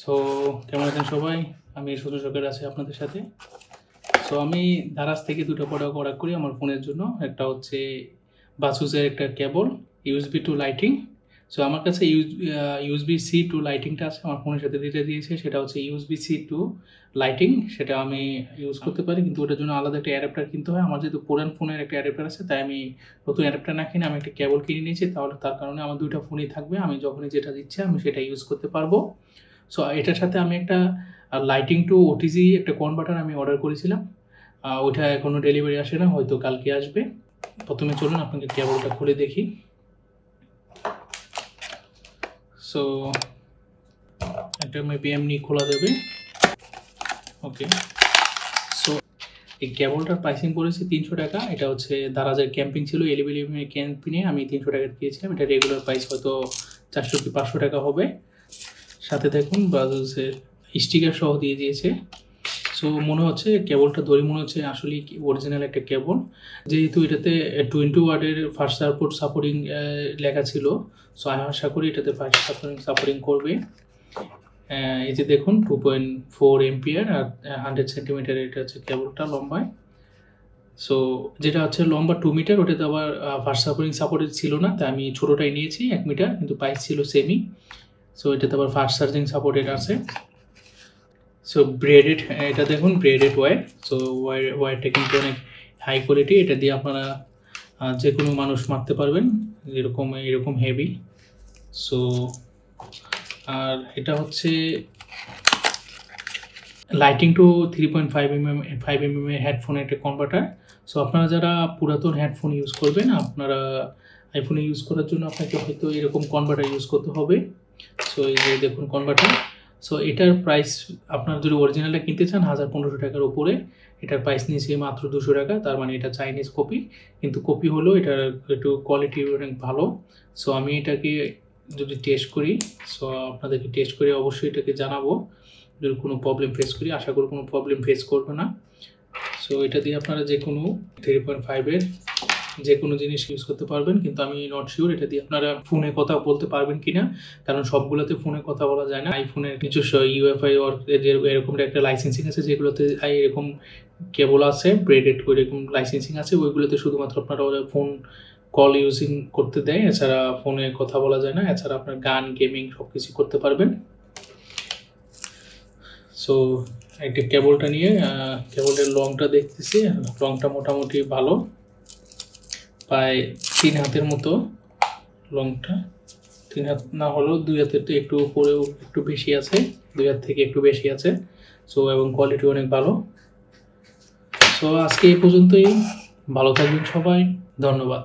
So কেমন আছেন সবাই? আমি সুজন সরকার আছি আপনাদের সাথে। সো আমি দারাজ থেকে ২ টা প্রোডাক্ট অর্ডার করি আমার ফোনের জন্য। একটা হচ্ছে বাসুসের একটা কেবল USB টু লাইটিং। সো আমার কাছে USB-C টু লাইটিংটা আছে আমার ফোনের সাথে দিয়েছে। সেটা হচ্ছে USB-C টু লাইটিং। সেটা আমি ইউজ করতে পারি, কিন্তু ওটার জন্য আলাদা একটা অ্যাডাপ্টার কিনতে হয়। আমার যেহেতু পুরান ফোনের একটা অ্যাডাপ্টার আছে, তাই আমি নতুন অ্যাডাপ্টার না কিনে আমি একটা কেবল কিনে নিয়েছি। তাহলে তার কারণে আমার ২ টা ফোনই থাকবে। আমি যখনই যেটা দিচ্ছি আমি সেটা ইউজ করতে পারবো। সো এটার সাথে আমি একটা লাইটিং টু OTG একটা কনভার্টার আমি অর্ডার করেছিলাম। ওইটা এখনও ডেলিভারি আসে না, হয়তো কালকে আসবে। প্রথমে চলুন আপনাকে কেবলটা খুলে দেখি। সো এটা মেবি এমনি খোলা যাবে। ওকে, সো এই কেবলটার প্রাইসিং পড়েছে ৩০০ টাকা। এটা হচ্ছে দারাজের ক্যাম্পিং ছিল, এলিভেলিভের ক্যাম্পিংয়ে আমি ৩০০ টাকা দিয়েছিলাম। এটা রেগুলার প্রাইস হয়তো ৪০০ কি ৫০০ টাকা হবে। সাথে দেখুন বাজাজের স্টিকার সহ দিয়ে দিয়েছে। সো মনে হচ্ছে কেবলটা ধরে মনে হচ্ছে আসলেই অরিজিনাল একটা কেবল, যেহেতু এটাতে 20 ওয়াটের ফাস্ট সাপোর্টিং লেখা ছিল। সো আমি আশা করি এটাতে ফাস্ট সাপোর্টিং করবে। এই যে দেখুন 2.4 এম্পিয়ার আর 100 সেন্টিমিটার এটা হচ্ছে কেবলটা লম্বায়। সো যেটা হচ্ছে লম্বা 2 মিটার, ওটাতে আবার ফাস্ট সাপোর্টেড ছিল না, তাই আমি ছোটোটাই নিয়েছি 1 মিটার, কিন্তু প্রাইস ছিল সেমই। সো এটাতে আবার ফাস্ট চার্জিং সাপোর্টেড আছে। সো ব্রেডেড, এটা দেখুন ব্রেডেড ওয়্যার। সো ওয়্যারটা কিন্তু অনেক হাই কোয়ালিটি। এটা দিয়ে আপনারা যে কোনো মানুষ মারতে পারবেন, এরকম হেভি। সো আর এটা হচ্ছে লাইটিং টু 3.5 mm এর হেডফোনের একটা কনভার্টার। সো আপনারা যারা পুরাতন হেডফোন ইউজ করবেন, আপনারা আইফোনে ইউজ করার জন্য আপনাকে হয়তো এরকম কনভার্টার ইউজ করতে হবে। সো এই যে দেখুন কনভার্টার। সো এটার প্রাইস আপনারা যদি অরিজিনালটা কিনতে চান ১৫০০ টাকার উপরে। এটার প্রাইস নিয়েছে মাত্র ২০০ টাকা। তার মানে এটা চাইনিজ কপি, কিন্তু কপি হলেও এটার একটু কোয়ালিটি অনেক ভালো। সো আমি এটাকে যদি টেস্ট করি, সো আপনাদেরকে টেস্ট করে অবশ্যই এটাকে জানাবো যদি কোনো প্রবলেম ফেস করি। আশা করি কোনো প্রবলেম ফেস করবে না। সো এটা দিয়ে আপনারা যে কোনো 3.5 যে কোনো জিনিস ইউজ করতে পারবেন, কিন্তু আমি নট শিওর এটা দিয়ে আপনারা ফোনে কথা বলতে পারবেন কিনা, কারণ সবগুলোতে ফোনে কথা বলা যায় না। আইফোনের নিজস্ব UFI ওর এরকম একটা লাইসেন্সিং আছে, যেগুলোতে এরকম কেবল আছে ব্রেডেড এরকম লাইসেন্সিং আছে, ওইগুলোতে শুধুমাত্র আপনারা ফোন কল ইউজিং করতে দেয়, এছাড়া ফোনে কথা বলা যায় না। এছাড়া আপনার গান, গেমিং সব কিছু করতে পারবেন। সো একটা কেবলটা নিয়ে কেবলের লংটা দেখতেছি, লংটা মোটামুটি ভালো, প্রায় 3 হাতের মতো লংটা। 3 হাত না হলেও 2 হাতের তো একটু উপরেও একটু বেশি আছে, 2 হাত থেকে একটু বেশি আছে। সো এবং কোয়ালিটি অনেক ভালো। সো আজকে এই পর্যন্তই। ভালো থাকবেন সবাই, ধন্যবাদ।